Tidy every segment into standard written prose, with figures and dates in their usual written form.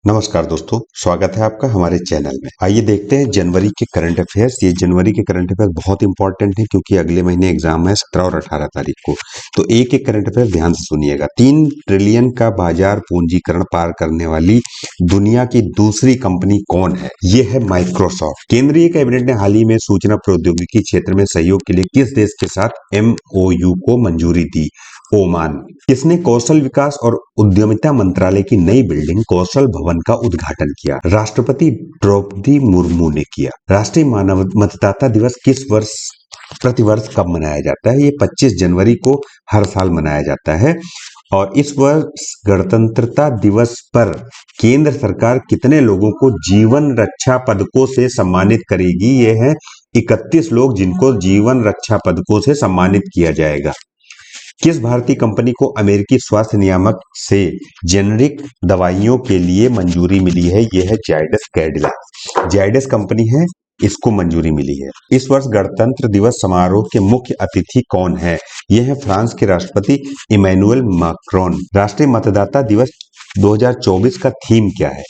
नमस्कार दोस्तों, स्वागत है आपका हमारे चैनल में। आइए देखते हैं जनवरी के करंट अफेयर्स। ये जनवरी के करंट अफेयर बहुत इंपॉर्टेंट है क्योंकि अगले महीने एग्जाम है 17 और 18 तारीख को। तो एक एक करंट अफेयर ध्यान से सुनिएगा। 3 ट्रिलियन का बाजार पूंजीकरण पार करने वाली दुनिया की दूसरी कंपनी कौन है? ये है माइक्रोसॉफ्ट। केंद्रीय कैबिनेट ने हाल ही में सूचना प्रौद्योगिकी क्षेत्र में सहयोग के लिए किस देश के साथ MOU को मंजूरी दी? ओमान। किसने कौशल विकास और उद्यमिता मंत्रालय की नई बिल्डिंग कौशल भवन का उद्घाटन किया? राष्ट्रपति द्रौपदी मुर्मू ने किया। राष्ट्रीय मानव मतदाता दिवस किस वर्ष प्रतिवर्ष कब मनाया जाता है? ये 25 जनवरी को हर साल मनाया जाता है। और इस वर्ष गणतंत्रता दिवस पर केंद्र सरकार कितने लोगों को जीवन रक्षा पदकों से सम्मानित करेगी? ये है 31 लोग जिनको जीवन रक्षा पदकों से सम्मानित किया जाएगा। किस भारतीय कंपनी को अमेरिकी स्वास्थ्य नियामक से जेनेरिक दवाइयों के लिए मंजूरी मिली है? यह है जायडस कैडिला। जायडस कंपनी है, इसको मंजूरी मिली है। इस वर्ष गणतंत्र दिवस समारोह के मुख्य अतिथि कौन है? यह है फ्रांस के राष्ट्रपति इमैनुअल मैक्रोन। राष्ट्रीय मतदाता दिवस 2024 का थीम क्या है?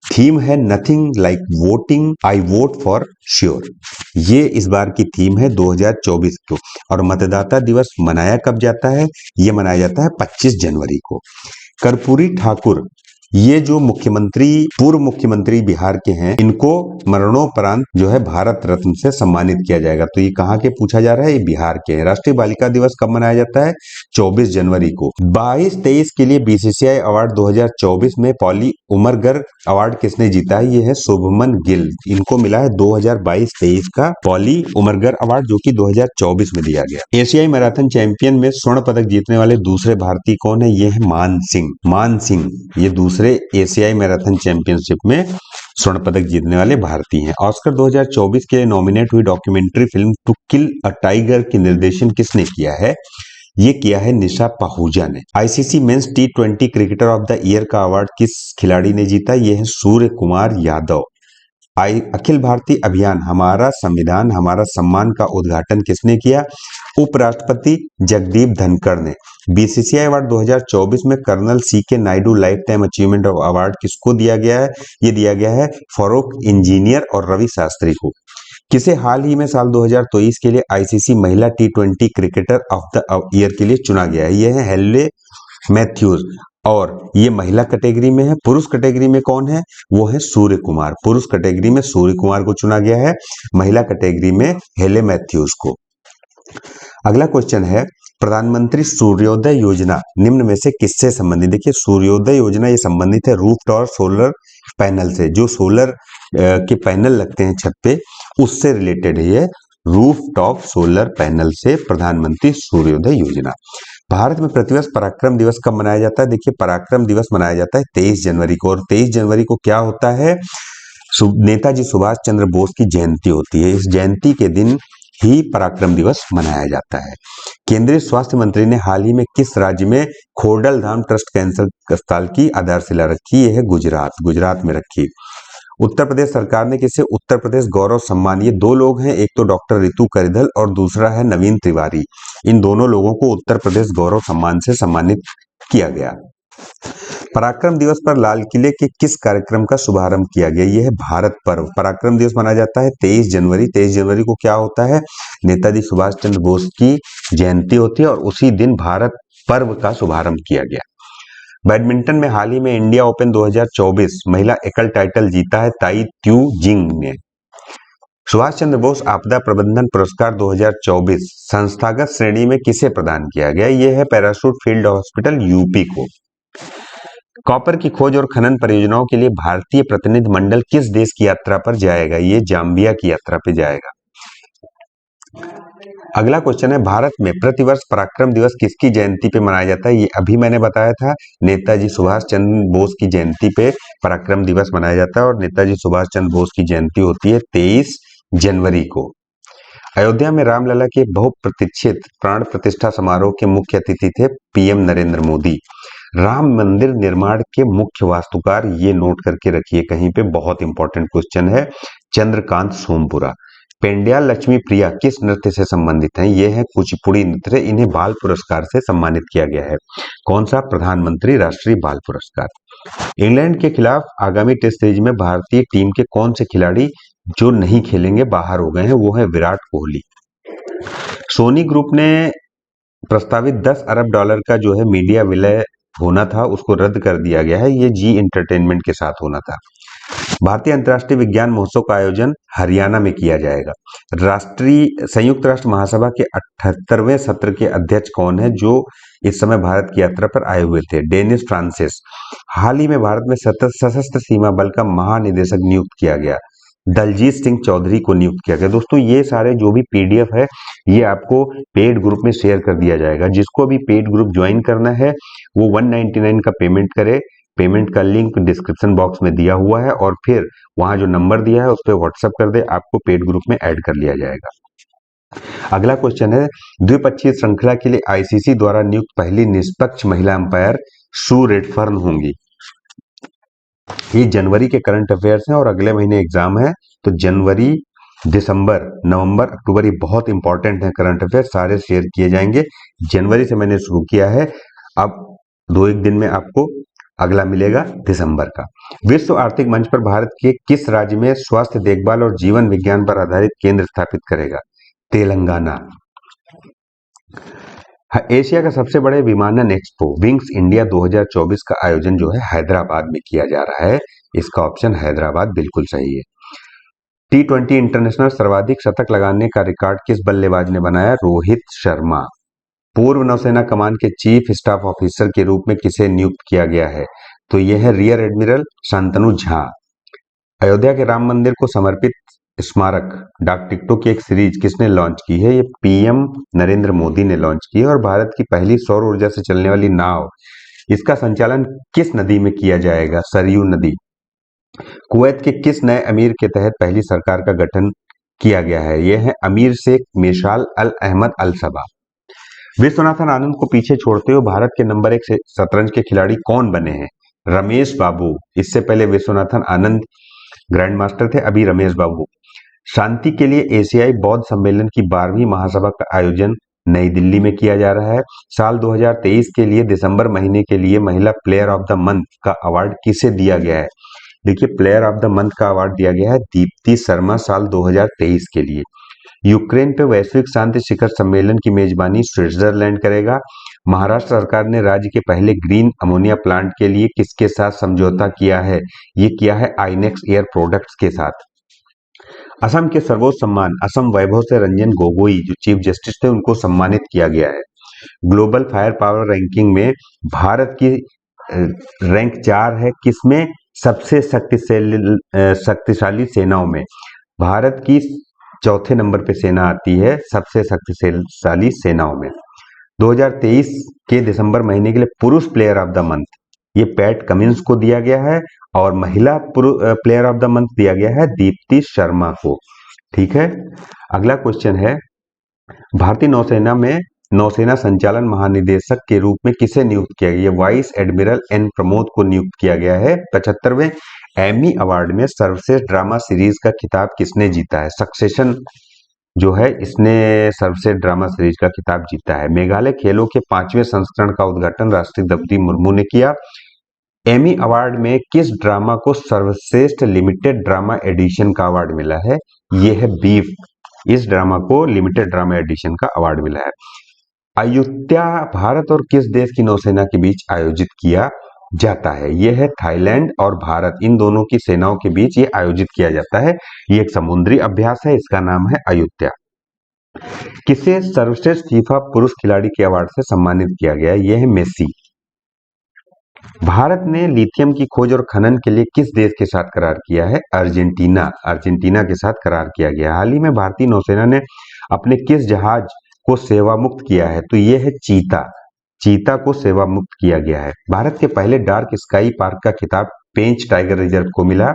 थीम है nothing like voting, I vote for sure. ये इस बार की थीम है 2024 को। और मतदाता दिवस मनाया कब जाता है? ये मनाया जाता है 25 जनवरी को। कर्पूरी ठाकुर, ये जो पूर्व मुख्यमंत्री बिहार के हैं, इनको मरणोपरांत जो है भारत रत्न से सम्मानित किया जाएगा। तो ये कहाँ के पूछा जा रहा है? ये बिहार के हैं। राष्ट्रीय बालिका दिवस कब मनाया जाता है? 24 जनवरी को। 22-23 के लिए BCCI अवार्ड 2024 में पॉली उमरगर अवार्ड किसने जीता है? ये है शुभमन गिल। इनको मिला है 2022-23 का पॉली उमरगर अवार्ड, जो कि 2024 में दिया गया। एशियाई मैराथन चैंपियन में स्वर्ण पदक जीतने वाले दूसरे भारतीय कौन है? ये है मान सिंह। मान सिंह ये दूसरे एशियाई मैराथन चैंपियनशिप में स्वर्ण पदक जीतने वाले भारतीय हैं। ऑस्कर 2024 के लिए नॉमिनेट हुई documentary film To Kill a Tiger की निर्देशन किसने किया है? ये किया है निशा पाहुजा ने। ICC men's T20 cricketer of the year का अवार्ड किस खिलाड़ी ने जीता? ये है सूर्य कुमार यादव। अखिल भारतीय अभियान हमारा संविधान हमारा सम्मान का उद्घाटन किसने किया? उपराष्ट्रपति जगदीप धनखड़ ने। BCCI अवार्ड 2024 में colonel CK Naidu lifetime achievement award किसको दिया गया है? ये दिया गया है फारूक इंजीनियर और रवि शास्त्री को। किसे हाल ही में साल 2023 के लिए ICC महिला T20 cricketer of the year के लिए चुना गया है? ये है हेले मैथ्यूज। और ये महिला कैटेगरी में है। पुरुष कैटेगरी में कौन है? वो है सूर्य कुमार। पुरुष कैटेगरी में सूर्य कुमार को चुना गया है, महिला कैटेगरी में हेले मैथ्यूज को। अगला क्वेश्चन है, प्रधानमंत्री सूर्योदय योजना निम्न में से किससे संबंधित? देखिए, सूर्योदय योजना ये संबंधित है रूफटॉप सोलर पैनल से। जो सोलर के पैनल लगते हैं छत पे, उससे रिलेटेड है ये रूफटॉप सोलर पैनल से प्रधानमंत्री सूर्योदय योजना। भारत में प्रतिवर्ष पराक्रम दिवस कब मनाया जाता है? देखिए, पराक्रम दिवस मनाया जाता है 23 जनवरी को। और 23 जनवरी को क्या होता है? नेताजी सुभाष चंद्र बोस की जयंती होती है। इस जयंती के दिन ही पराक्रम दिवस मनाया जाता है। केंद्रीय स्वास्थ्य मंत्री ने हाल ही में किस राज्य में खोडलधाम ट्रस्ट कैंसर अस्पताल की आधारशिला रखी? यह है गुजरात में रखी। उत्तर प्रदेश सरकार ने किसे उत्तर प्रदेश गौरव सम्मान, ये 2 लोग हैं, एक तो डॉक्टर रितु करिधल और दूसरा है नवीन तिवारी। इन दोनों लोगों को उत्तर प्रदेश गौरव सम्मान से सम्मानित किया गया। पराक्रम दिवस पर लाल किले के किस कार्यक्रम का शुभारंभ किया गया? यह है भारत पर्व। पराक्रम दिवस मनाया जाता है 23 जनवरी। 23 जनवरी को क्या होता है? नेताजी सुभाष चंद्र बोस की जयंती होती है और उसी दिन भारत पर्व का शुभारंभ किया गया। बैडमिंटन में हाल ही में इंडिया ओपन 2024 महिला एकल टाइटल जीता है ताई त्यू जिंग ने। सुभाष चंद्र बोस आपदा प्रबंधन पुरस्कार 2024 संस्थागत श्रेणी में किसे प्रदान किया गया? यह है पैराशूट फील्ड हॉस्पिटल UP को। कॉपर की खोज और खनन परियोजनाओं के लिए भारतीय प्रतिनिधि मंडल किस देश की यात्रा पर जाएगा? ये जाम्बिया की यात्रा पर जाएगा। अगला क्वेश्चन है, भारत में प्रतिवर्ष पराक्रम दिवस किसकी जयंती पे मनाया जाता है? ये अभी मैंने बताया था, नेताजी सुभाष चंद्र बोस की जयंती पे पराक्रम दिवस मनाया जाता है। और नेताजी सुभाष चंद्र बोस की जयंती होती है 23 जनवरी को। अयोध्या में रामलला के बहुप्रतीक्षित प्राण प्रतिष्ठा समारोह के मुख्य अतिथि थे PM नरेंद्र मोदी। राम मंदिर निर्माण के मुख्य वास्तुकार, ये नोट करके रखिए कहीं पे, बहुत इंपॉर्टेंट क्वेश्चन है, चंद्रकांत सोमपुरा। पेंड्याल लक्ष्मी प्रिया किस नृत्य से संबंधित हैं? ये है कुचिपुड़ी नृत्य। इन्हें बाल पुरस्कार से सम्मानित किया गया है। कौन सा? प्रधानमंत्री राष्ट्रीय बाल पुरस्कार। इंग्लैंड के खिलाफ आगामी टेस्ट सीरीज में भारतीय टीम के कौन से खिलाड़ी जो नहीं खेलेंगे, बाहर हो गए हैं? वो है विराट कोहली। सोनी ग्रुप ने प्रस्तावित 10 अरब डॉलर का जो है मीडिया विलय होना था, उसको रद्द कर दिया गया है। ये जी एंटरटेनमेंट के साथ होना था। भारतीय अंतर्राष्ट्रीय विज्ञान महोत्सव का आयोजन हरियाणा में किया जाएगा। राष्ट्रीय संयुक्त राष्ट्र महासभा के 78वें सत्र के अध्यक्ष कौन है, जो इस समय भारत की यात्रा पर आए हुए थे? Dennis Francis. हाल ही में भारत में सशस्त्र सीमा बल का महानिदेशक नियुक्त किया गया। दलजीत सिंह चौधरी को नियुक्त किया गया। दोस्तों ये सारे जो भी पीडीएफ है ये आपको पेड ग्रुप में शेयर कर दिया जाएगा। जिसको भी पेड ग्रुप ज्वाइन करना है वो 199 का पेमेंट करे। पेमेंट का लिंक डिस्क्रिप्शन बॉक्स में दिया हुआ है और फिर वहां जो नंबर दिया है उस पर व्हाट्सएप कर दे, आपको पेड ग्रुप में ऐड कर लिया जाएगा। अगला क्वेश्चन है, द्विपक्षीय श्रृंखला के लिए आईसीसी द्वारा नियुक्त पहली निष्पक्ष महिला अंपायर सू रेडफर्न होंगी। ये जनवरी के करंट अफेयर्स हैं और अगले महीने एग्जाम है, तो जनवरी, दिसंबर, नवंबर, अक्टूबर, ये बहुत इंपॉर्टेंट है करंट अफेयर, सारे शेयर किए जाएंगे। जनवरी से मैंने शुरू किया है, अब 2-1 दिन में आपको अगला मिलेगा दिसंबर का। विश्व आर्थिक मंच पर भारत के किस राज्य में स्वास्थ्य देखभाल और जीवन विज्ञान पर आधारित केंद्र स्थापित करेगा? तेलंगाना। एशिया का सबसे बड़े विमानन एक्सपो विंग्स इंडिया 2024 का आयोजन जो है हैदराबाद में किया जा रहा है। इसका ऑप्शन हैदराबाद बिल्कुल सही है। T20 इंटरनेशनल सर्वाधिक शतक लगाने का रिकॉर्ड किस बल्लेबाज ने बनाया? रोहित शर्मा। पूर्व नौसेना कमान के चीफ स्टाफ ऑफिसर के रूप में किसे नियुक्त किया गया है? तो यह है रियर एडमिरल शांतनु झा। अयोध्या के राम मंदिर को समर्पित स्मारक डाक टिकटों की एक सीरीज किसने लॉन्च की है? ये पीएम नरेंद्र मोदी ने लॉन्च की है। और भारत की पहली सौर ऊर्जा से चलने वाली नाव, इसका संचालन किस नदी में किया जाएगा? सरयू नदी। कुवैत के किस नए अमीर के तहत पहली सरकार का गठन किया गया है? यह है अमीर शेख मिसाल अल अहमद अल सबा। विश्वनाथन आनंद को पीछे छोड़ते हुए भारत के नंबर 1 शतरंज के खिलाड़ी कौन बने हैं? रमेश बाबू। इससे पहले विश्वनाथन आनंद ग्रैंड मास्टर थे, अभी रमेश बाबू। शांति के लिए एशियाई बौद्ध सम्मेलन की 12वीं महासभा का आयोजन नई दिल्ली में किया जा रहा है। साल 2023 के लिए दिसंबर महीने के लिए महिला प्लेयर ऑफ द मंथ का अवार्ड किसे दिया गया है? देखिए, प्लेयर ऑफ द मंथ का अवार्ड दिया गया है दीप्ति शर्मा साल 2023 के लिए। यूक्रेन पे वैश्विक शांति शिखर सम्मेलन की मेजबानी स्विट्जरलैंड करेगा। महाराष्ट्र सरकार ने राज्य के पहले ग्रीन अमोनिया प्लांट के लिए किसके साथ समझौता किया है? ये किया है आइनेक्स एयर प्रोडक्ट्स के साथ। असम के सर्वोच्च सम्मान असम वैभव से रंजन गोगोई जो चीफ जस्टिस थे उनको सम्मानित किया गया है। ग्लोबल फायर पावर रैंकिंग में भारत की रैंक 4 है। किसमें? सबसे शक्तिशाली सेनाओं में भारत की चौथे नंबर पे सेना आती है सबसे शक्तिशाली सेनाओं में। 2023 के दिसंबर महीने के लिए पुरुष प्लेयर ऑफ द मंथ ये पैट कमिंस को दिया गया है और महिला प्लेयर ऑफ द मंथ दिया गया है दीप्ति शर्मा को। ठीक है, अगला क्वेश्चन है, भारतीय नौसेना में नौसेना संचालन महानिदेशक के रूप में किसे नियुक्त किया गया? वाइस एडमिरल एन प्रमोद को नियुक्त किया गया है। 75वें एमी अवार्ड में सर्वश्रेष्ठ ड्रामा सीरीज का खिताब किसने जीता है? सक्सेशन जो है इसने सर्वश्रेष्ठ ड्रामा सीरीज का खिताब जीता है। मेघालय खेलों के 5वें संस्करण का उद्घाटन राष्ट्रपति द्रौपदी मुर्मू ने किया। एमी अवार्ड में किस ड्रामा को सर्वश्रेष्ठ लिमिटेड ड्रामा एडिशन का अवार्ड मिला है? यह है बीफ। इस ड्रामा को लिमिटेड ड्रामा एडिशन का अवार्ड मिला है। अयुत्या भारत और किस देश की नौसेना के बीच आयोजित किया जाता है? यह है थाईलैंड और भारत, इन दोनों की सेनाओं के बीच ये आयोजित किया जाता है। ये एक समुद्री अभ्यास है, इसका नाम है अयुत्या। किसे सर्वश्रेष्ठ फीफा पुरुष खिलाड़ी के अवार्ड से सम्मानित किया गया? यह है मेसी। भारत ने लिथियम की खोज और खनन के लिए किस देश के साथ करार किया है? अर्जेंटीना के साथ करार किया गया। हाल ही में भारतीय नौसेना ने अपने किस जहाज को सेवा मुक्त किया है? तो यह है चीता को सेवा मुक्त किया गया है। भारत के पहले डार्क स्काई पार्क का खिताब पेंच टाइगर रिजर्व को मिला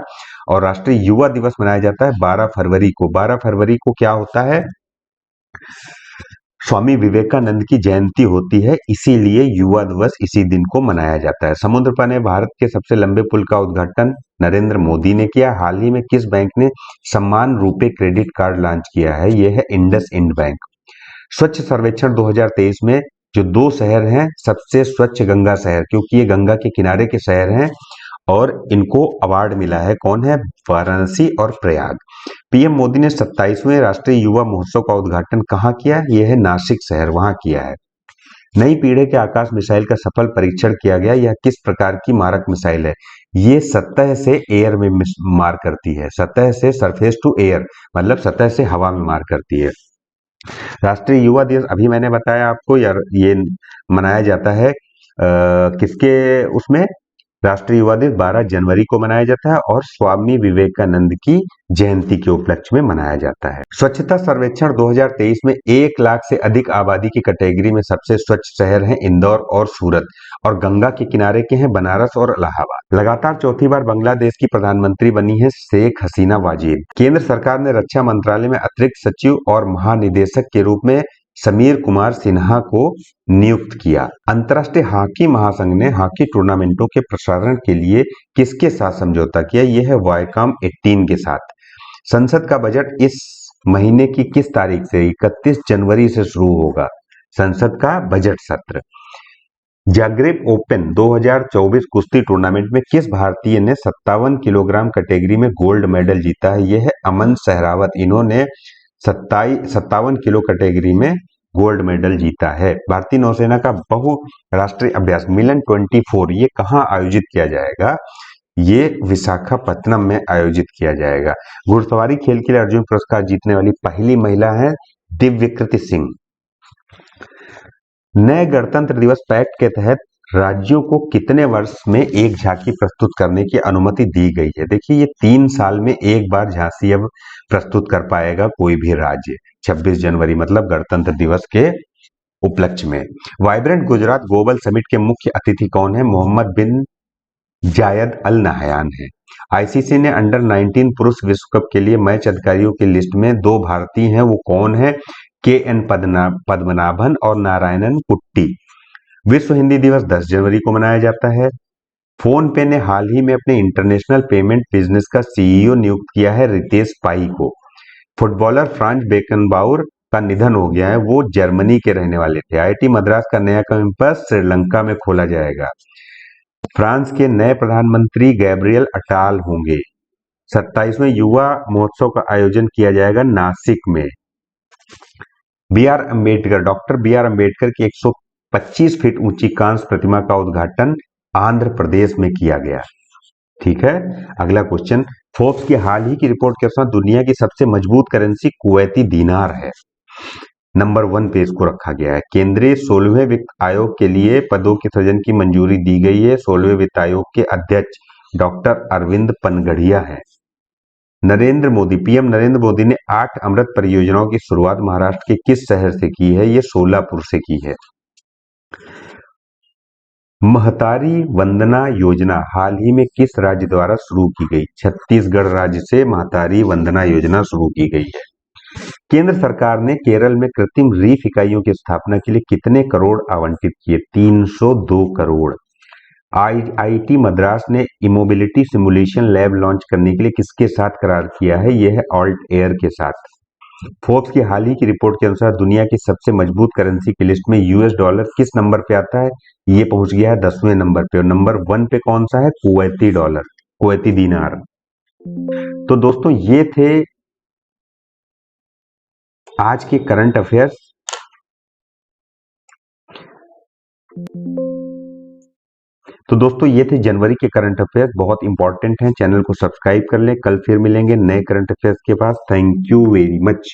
और राष्ट्रीय युवा दिवस मनाया जाता है 12 फरवरी को। 12 फरवरी को क्या होता है? स्वामी विवेकानंद की जयंती होती है, इसीलिए युवा दिवस इसी दिन को मनाया जाता है। समुद्र पर भारत के सबसे लंबे पुल का उद्घाटन नरेंद्र मोदी ने किया। हाल ही में किस बैंक ने सम्मान रुपे क्रेडिट कार्ड लॉन्च किया है? यह है इंडस इंड बैंक। स्वच्छ सर्वेक्षण 2023 में जो दो शहर हैं सबसे स्वच्छ गंगा शहर, क्योंकि ये गंगा के किनारे के शहर हैं और इनको अवार्ड मिला है, कौन है? वाराणसी और प्रयाग। पीएम मोदी ने 27वें राष्ट्रीय युवा महोत्सव का उद्घाटन कहाँ किया? यह है नासिक शहर, वहां किया है। नई पीढ़ी के आकाश मिसाइल का सफल परीक्षण किया गया। यह किस प्रकार की मारक मिसाइल है? ये सतह से एयर में मार करती है, सतह से, सरफेस टू एयर, मतलब सतह से हवा में मार करती है। राष्ट्रीय युवा दिवस अभी मैंने बताया आपको यार, ये मनाया जाता है किसके उसमें? राष्ट्रीय युवा दिवस 12 जनवरी को मनाया जाता है और स्वामी विवेकानंद की जयंती के उपलक्ष्य में मनाया जाता है। स्वच्छता सर्वेक्षण 2023 में 1 लाख से अधिक आबादी की कैटेगरी में सबसे स्वच्छ शहर हैं इंदौर और सूरत, और गंगा के किनारे के हैं बनारस और इलाहाबाद। लगातार चौथी बार बांग्लादेश की प्रधानमंत्री बनी है शेख हसीना वाजिद। केंद्र सरकार ने रक्षा मंत्रालय में अतिरिक्त सचिव और महानिदेशक के रूप में समीर कुमार सिन्हा को नियुक्त किया। अंतर्राष्ट्रीय हॉकी महासंघ ने हॉकी टूर्नामेंटों के प्रसारण के लिए किसके साथ समझौता किया? यह है वायकॉम 18 के साथ। संसद का बजट इस महीने की किस तारीख से? 31 जनवरी से शुरू होगा संसद का बजट सत्र। जाग्रेब ओपन 2024 कुश्ती टूर्नामेंट में किस भारतीय ने 57 किलोग्राम कैटेगरी में गोल्ड मेडल जीता है? यह है अमन सहरावत। इन्होंने 57 किलो कैटेगरी में गोल्ड मेडल जीता है। भारतीय नौसेना का बहुराष्ट्रीय अभ्यास मिलन 24 ये कहाँ आयोजित किया जाएगा? ये विशाखापत्तनम में आयोजित किया जाएगा। घुड़सवारी खेल के लिए अर्जुन पुरस्कार जीतने वाली पहली महिला है दिव्यकृति सिंह। नए गणतंत्र दिवस पैक्ट के तहत राज्यों को कितने वर्ष में एक झांकी प्रस्तुत करने की अनुमति दी गई है? देखिए, ये 3 साल में एक बार झांकी अब प्रस्तुत कर पाएगा कोई भी राज्य। 26 जनवरी मतलब गणतंत्र दिवस के उपलक्ष्य में। वाइब्रेंट गुजरात ग्लोबल समिट के मुख्य अतिथि कौन है? मोहम्मद बिन जायद अल नाहयान है। आईसीसी ने अंडर 19 पुरुष विश्व कप के लिए मैच अधिकारियों की लिस्ट में 2 भारतीय हैं, वो कौन है? के.एन. पद्मनाभन और नारायणन कुट्टी। विश्व हिंदी दिवस 10 जनवरी को मनाया जाता है। फोन पे ने हाल ही में अपने इंटरनेशनल पेमेंट बिजनेस का सीईओ नियुक्त किया है रितेश पाई को। फुटबॉलर फ्रांज बेकनबाउर का निधन हो गया है, वो जर्मनी के रहने वाले थे। आईआईटी मद्रास का नया कैंपस श्रीलंका में खोला जाएगा। फ्रांस के नए प्रधानमंत्री गैब्रियल अटाल होंगे। 27वें युवा महोत्सव का आयोजन किया जाएगा नासिक में। डॉक्टर बी आर अम्बेडकर की 125 फीट ऊंची कांस्य प्रतिमा का उद्घाटन आंध्र प्रदेश में किया गया। ठीक है, अगला क्वेश्चन। फोर्ब्स की हाल ही की रिपोर्ट के अनुसार दुनिया की सबसे मजबूत करेंसी कुवैती दीनार है। नंबर 1 पे इसको रखा गया है। केंद्रीय 16वें वित्त आयोग के लिए पदों के सृजन की मंजूरी दी गई है। 16वें वित्त आयोग के अध्यक्ष डॉक्टर अरविंद पनगढ़िया हैं। पीएम नरेंद्र मोदी ने 8 अमृत परियोजनाओं की शुरुआत महाराष्ट्र के किस शहर से की है? ये सोलापुर से की है। महतारी वंदना योजना हाल ही में किस राज्य द्वारा शुरू की गई? छत्तीसगढ़ राज्य से महतारी वंदना योजना शुरू की गई है। केंद्र सरकार ने केरल में कृत्रिम रीफ इकाइयों की स्थापना के लिए कितने करोड़ आवंटित किए? 302 करोड़। आईआईटी मद्रास ने इमोबिलिटी सिमुलेशन लैब लॉन्च करने के लिए किसके साथ करार किया है? यह है ऑल्ट एयर के साथ। फोर्ब्स की हाल ही की रिपोर्ट के अनुसार दुनिया की सबसे मजबूत करेंसी की लिस्ट में यूएस डॉलर किस नंबर पे आता है? ये पहुंच गया है 10वें नंबर पे, और नंबर 1 पे कौन सा है? कुवैती डॉलर, कुवैती दीनार। तो दोस्तों ये थे आज के करंट अफेयर्स। तो दोस्तों ये थे जनवरी के करंट अफेयर्स, बहुत इंपॉर्टेंट हैं। चैनल को सब्सक्राइब कर लें। कल फिर मिलेंगे नए करंट अफेयर्स के पास। Thank you very much.